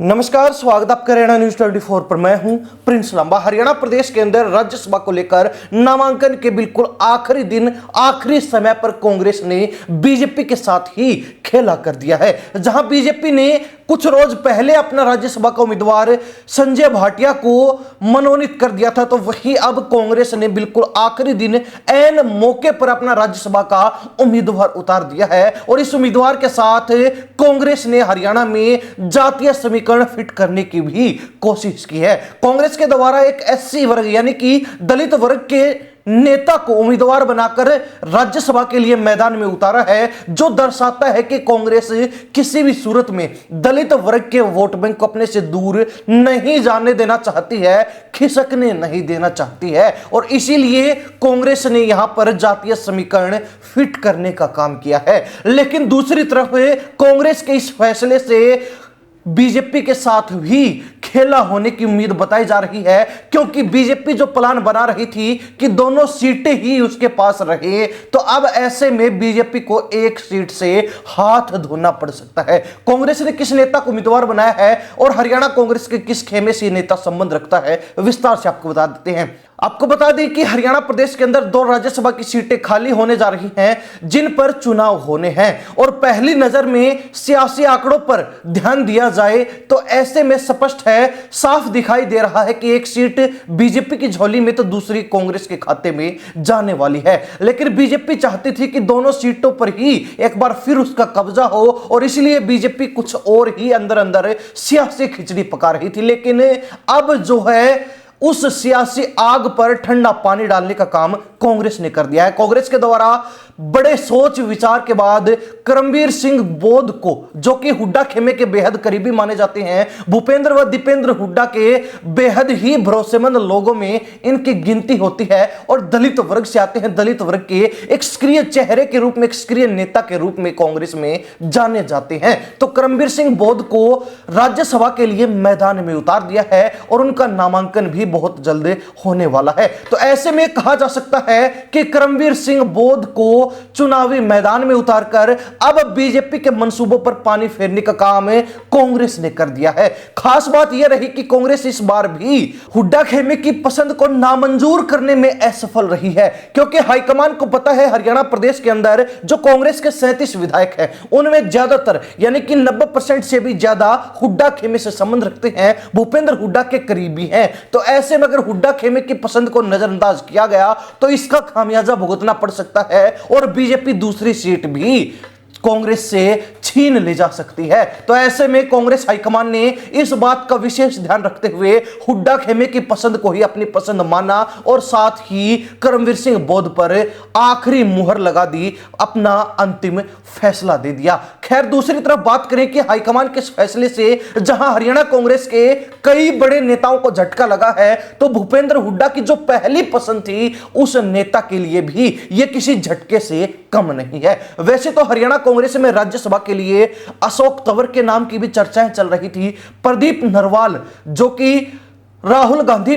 नमस्कार, स्वागत आपका हरियाणा न्यूज 24 पर। मैं हूं प्रिंस लांबा। हरियाणा प्रदेश के अंदर राज्यसभा को लेकर नामांकन के बिल्कुल आखिरी दिन, आखिरी समय पर कांग्रेस ने बीजेपी के साथ ही खेला कर दिया है। जहां बीजेपी ने कुछ रोज पहले अपना राज्यसभा का उम्मीदवार संजय भाटिया को मनोनीत कर दिया था, तो वही अब कांग्रेस ने बिल्कुल आखिरी दिन ऐन मौके पर अपना राज्यसभा का उम्मीदवार उतार दिया है। और इस उम्मीदवार के साथ कांग्रेस ने हरियाणा में जातीय समीकरण फिट करने की भी कोशिश की है। कांग्रेस के द्वारा एक एससी वर्ग यानी कि दलित वर्ग के नेता को उम्मीदवार बनाकर राज्यसभा के लिए मैदान में उतारा है, जो दर्शाता है कि कांग्रेस किसी भी सूरत में दलित वर्ग के वोट बैंक को अपने से दूर नहीं जाने देना चाहती है, खिसकने नहीं देना चाहती है। और इसीलिए कांग्रेस ने यहां पर जातीय समीकरण फिट करने का काम किया है। लेकिन दूसरी तरफ कांग्रेस के इस फैसले से बीजेपी के साथ भी खेला होने की उम्मीद बताई जा रही है, क्योंकि बीजेपी जो प्लान बना रही थी कि दोनों सीटें ही उसके पास रहे, तो अब ऐसे में बीजेपी को एक सीट से हाथ धोना पड़ सकता है। कांग्रेस ने किस नेता को उम्मीदवार बनाया है और हरियाणा कांग्रेस के किस खेमे से नेता संबंध रखता है, विस्तार से आपको बता देते हैं। आपको बता दें कि हरियाणा प्रदेश के अंदर 2 राज्यसभा की सीटें खाली होने जा रही हैं, जिन पर चुनाव होने हैं। और पहली नजर में सियासी आंकड़ों पर ध्यान दिया जाए तो ऐसे में स्पष्ट है, साफ दिखाई दे रहा है कि एक सीट बीजेपी की झोली में तो दूसरी कांग्रेस के खाते में जाने वाली है। लेकिन बीजेपी चाहती थी कि दोनों सीटों पर ही एक बार फिर उसका कब्जा हो, और इसलिए बीजेपी कुछ और ही अंदर अंदर सियासी खिचड़ी पका रही थी। लेकिन अब जो है उस सियासी आग पर ठंडा पानी डालने का काम कांग्रेस ने कर दिया है। कांग्रेस के द्वारा बड़े सोच विचार के बाद करमबीर सिंह बोध को, जो कि हुड्डा खेमे के बेहद करीबी माने जाते हैं, भूपेंद्र व दीपेंद्र हुड्डा के बेहद ही भरोसेमंद लोगों में इनकी गिनती होती है, और दलित वर्ग से आते हैं। दलित वर्ग के एक सक्रिय चेहरे के रूप में, एक सक्रिय नेता के रूप में कांग्रेस में जाने जाते हैं। तो करमबीर सिंह बोध को राज्यसभा के लिए मैदान में उतार दिया है, और उनका नामांकन भी बहुत जल्द होने वाला है। तो ऐसे में कहा जा सकता है कि करमबीर सिंह बोध को चुनावी मैदान में उतारकर अब बीजेपी के मंसूबों पर पानी फेरने का काम कांग्रेस ने कर दिया है। खास बात यह रही कि कांग्रेस इस बार भी हुड्डा खेमे की पसंद को नामंजूर करने में असफल रही है, क्योंकि हाईकमान को पता है हरियाणा प्रदेश के अंदर जो कांग्रेस के 37 विधायक हैं, उनमें ज्यादातर यानी कि 90% से भी ज्यादा हुड्डा खेमे से संबंध रखते हैं, भूपेंद्र हुड्डा के करीबी हैं। तो ऐसे में अगर हुड्डा खेमे की पसंद को नजरअंदाज किया गया तो इसका खामियाजा भुगतना पड़ सकता है, और बीजेपी दूसरी सीट भी कांग्रेस से छीन ले जा सकती है। तो ऐसे में कांग्रेस हाईकमान ने इस बात का विशेष ध्यान रखते हुए हुड्डा खेमे की पसंद को ही अपनी पसंद माना, और साथ ही करमबीर सिंह बोध पर आखिरी मुहर लगा दी, अपना अंतिम फैसला दे दिया। खैर, दूसरी तरफ बात करें कि हाईकमान के इस फैसले से जहां हरियाणा कांग्रेस के कई बड़े नेताओं को झटका लगा है, तो भूपेंद्र हुड्डा की जो पहली पसंद थी उस नेता के लिए भी यह किसी झटके से कम नहीं है। वैसे तो हरियाणा कांग्रेस में राज्यसभा के लिए अशोक तंवर के नाम की भी चर्चाएं चल रही थी। प्रदीप नरवाल, जो कि राहुल गांधी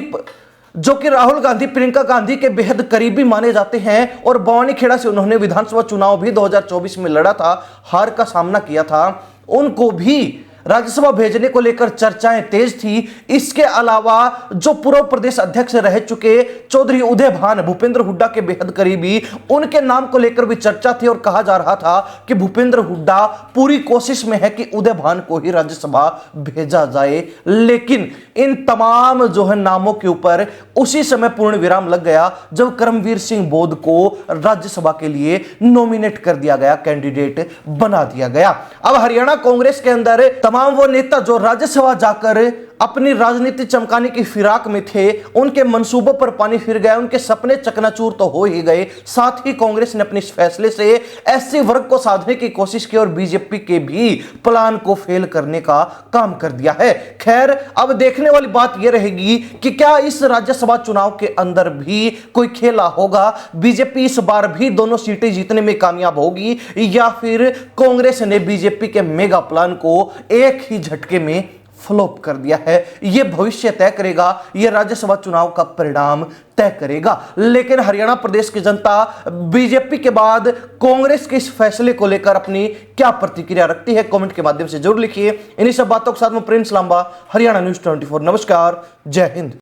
प्रियंका गांधी के बेहद करीबी माने जाते हैं, और बवानीखेड़ा से उन्होंने विधानसभा चुनाव भी 2024 में लड़ा था, हार का सामना किया था, उनको भी राज्यसभा भेजने को लेकर चर्चाएं तेज थी। इसके अलावा जो पूर्व प्रदेश अध्यक्ष रह चुके चौधरी उदय भान, भूपेंद्र हुड्डा के बेहद करीबी, उनके नाम को लेकर भी चर्चा थी, और कहा जा रहा था कि भूपेंद्र हुड्डा पूरी कोशिश में है कि उदय भान को ही राज्यसभा भेजा जाए। लेकिन इन तमाम जो है नामों के ऊपर उसी समय पूर्ण विराम लग गया जब करमबीर सिंह बोध को राज्यसभा के लिए नॉमिनेट कर दिया गया, कैंडिडेट बना दिया गया। अब हरियाणा कांग्रेस के अंदर तमाम वो नेता जो राज्यसभा जाकर अपनी राजनीति चमकाने की फिराक में थे, उनके मंसूबों पर पानी फिर गया, उनके सपने चकनाचूर तो हो ही गए। साथ ही कांग्रेस ने अपने इस फैसले से एससी वर्ग को साधने की कोशिश की, और बीजेपी के भी प्लान को फेल करने का काम कर दिया है। खैर, अब देखने वाली बात यह रहेगी कि क्या इस राज्यसभा चुनाव के अंदर भी कोई खेला होगा, बीजेपी इस बार भी दोनों सीटें जीतने में कामयाब होगी, या फिर कांग्रेस ने बीजेपी के मेगा प्लान को एक ही झटके में फ्लॉप कर दिया है। यह भविष्य तय करेगा, यह राज्यसभा चुनाव का परिणाम तय करेगा। लेकिन हरियाणा प्रदेश की जनता बीजेपी के बाद कांग्रेस के इस फैसले को लेकर अपनी क्या प्रतिक्रिया रखती है, कमेंट के माध्यम से जरूर लिखिए। इन्हीं सब बातों के साथ में प्रिंस लांबा, हरियाणा न्यूज़ 24। नमस्कार, जय हिंद।